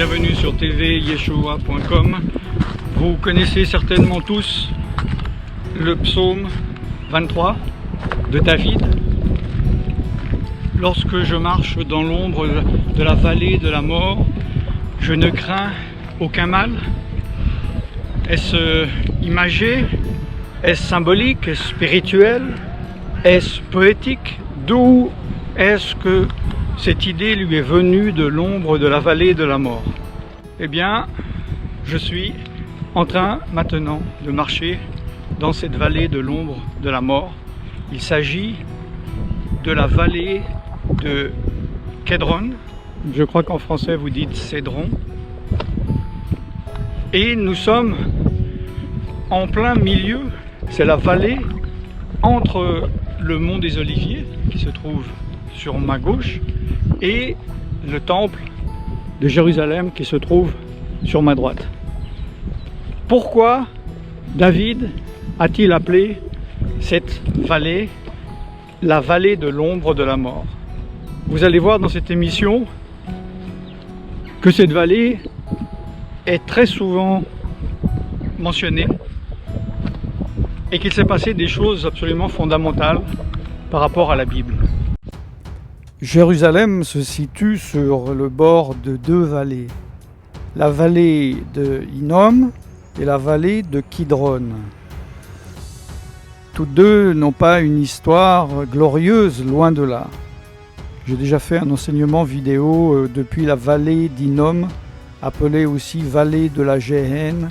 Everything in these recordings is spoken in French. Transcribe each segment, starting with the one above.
Bienvenue sur tvyeshua.com. Vous connaissez certainement tous le psaume 23 de David. Lorsque je marche dans l'ombre de la vallée de la mort, je ne crains aucun mal. Est-ce imagé? Est-ce symbolique? Est-ce spirituel? Est-ce poétique? D'où est-ce que cette idée lui est venue de l'ombre de la vallée de la mort? Eh bien, je suis en train maintenant de marcher dans cette vallée de l'ombre de la mort. Il s'agit de la vallée de Kédron. Je crois qu'en français vous dites Cédron. Et nous sommes en plein milieu. C'est la vallée entre le mont des Oliviers qui se trouve sur ma gauche et le temple de Jérusalem qui se trouve sur ma droite. Pourquoi David a-t-il appelé cette vallée la vallée de l'ombre de la mort? Vous allez voir dans cette émission que cette vallée est très souvent mentionnée et qu'il s'est passé des choses absolument fondamentales par rapport à la Bible. Jérusalem se situe sur le bord de deux vallées, la vallée de Hinnom et la vallée de Kidron. Toutes deux n'ont pas une histoire glorieuse, loin de là. J'ai déjà fait un enseignement vidéo depuis la vallée d'Hinnom, appelée aussi vallée de la Géhenne,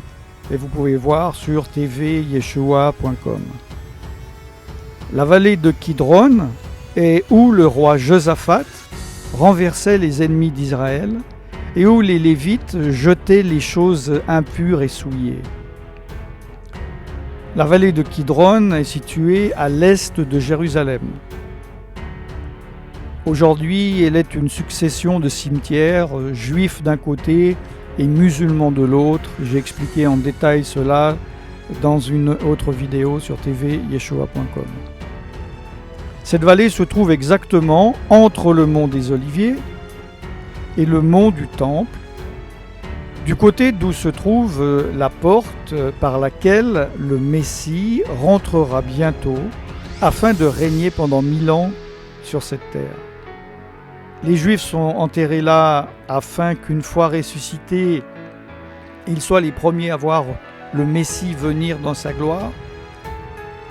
et vous pouvez voir sur tvyeshua.com. La vallée de Kidron est où le roi Josaphat renversait les ennemis d'Israël et où les Lévites jetaient les choses impures et souillées. La vallée de Kidron est située à l'est de Jérusalem. Aujourd'hui, elle est une succession de cimetières, juifs d'un côté et musulmans de l'autre. J'ai expliqué en détail cela dans une autre vidéo sur tvyeshua.com. Cette vallée se trouve exactement entre le mont des Oliviers et le mont du Temple, du côté d'où se trouve la porte par laquelle le Messie rentrera bientôt afin de régner pendant 1000 ans sur cette terre. Les Juifs sont enterrés là afin qu'une fois ressuscités, ils soient les premiers à voir le Messie venir dans sa gloire.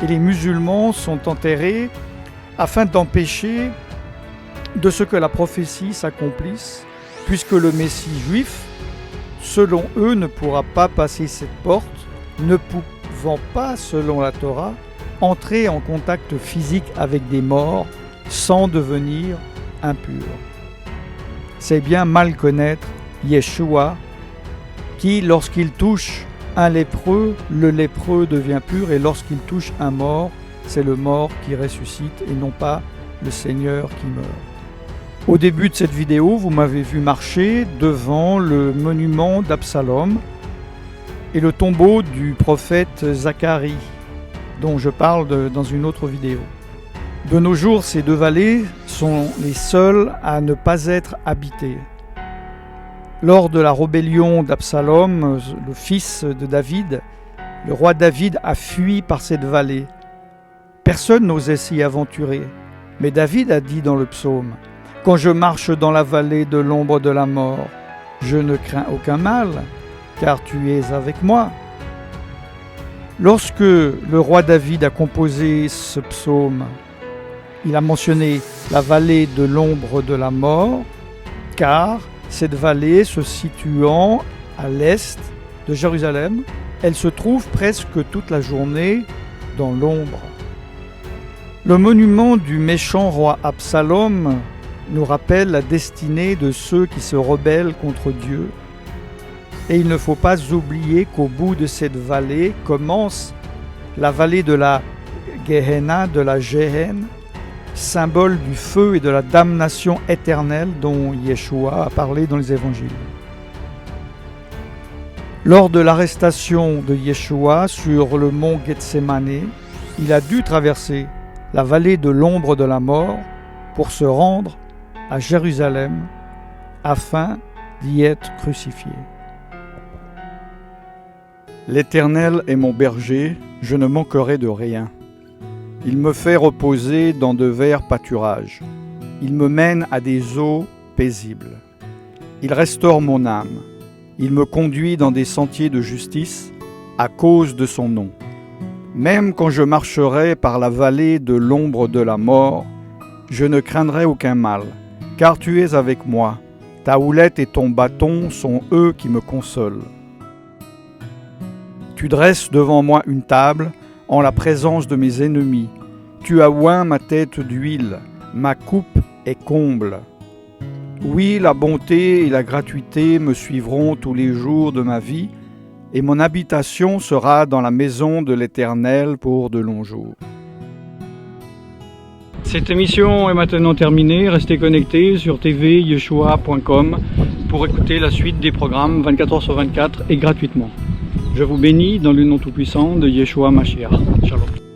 Et les musulmans sont enterrés afin d'empêcher de ce que la prophétie s'accomplisse, puisque le Messie juif, selon eux, ne pourra pas passer cette porte, ne pouvant pas, selon la Torah, entrer en contact physique avec des morts sans devenir impur. C'est bien mal connaître Yeshua, qui, lorsqu'il touche un lépreux, le lépreux devient pur, et lorsqu'il touche un mort, c'est le mort qui ressuscite et non pas le Seigneur qui meurt. Au début de cette vidéo, vous m'avez vu marcher devant le monument d'Absalom et le tombeau du prophète Zacharie, dont je parle dans une autre vidéo. De nos jours, ces deux vallées sont les seules à ne pas être habitées. Lors de la rébellion d'Absalom, le fils de David, le roi David a fui par cette vallée. Personne n'osait s'y aventurer, mais David a dit dans le psaume « Quand je marche dans la vallée de l'ombre de la mort, je ne crains aucun mal, car tu es avec moi. » Lorsque le roi David a composé ce psaume, il a mentionné la vallée de l'ombre de la mort, car cette vallée se situant à l'est de Jérusalem, elle se trouve presque toute la journée dans l'ombre. Le monument du méchant roi Absalom nous rappelle la destinée de ceux qui se rebellent contre Dieu. Et il ne faut pas oublier qu'au bout de cette vallée commence la vallée de la Gehenna, de la Géhenne, symbole du feu et de la damnation éternelle dont Yeshua a parlé dans les évangiles. Lors de l'arrestation de Yeshua sur le mont Gethsémané, il a dû traverser la vallée de l'ombre de la mort pour se rendre à Jérusalem afin d'y être crucifié. L'Éternel est mon berger, je ne manquerai de rien. Il me fait reposer dans de verts pâturages. Il me mène à des eaux paisibles. Il restaure mon âme. Il me conduit dans des sentiers de justice à cause de son nom. Même quand je marcherai par la vallée de l'ombre de la mort, je ne craindrai aucun mal, car tu es avec moi. Ta houlette et ton bâton sont eux qui me consolent. Tu dresses devant moi une table en la présence de mes ennemis. Tu as oint ma tête d'huile, ma coupe est comble. Oui, la bonté et la gratuité me suivront tous les jours de ma vie, et mon habitation sera dans la maison de l'Éternel pour de longs jours. Cette émission est maintenant terminée. Restez connectés sur tvyeshua.com pour écouter la suite des programmes 24h/24 et gratuitement. Je vous bénis dans le nom tout-puissant de Yeshua Mashiach. Shalom.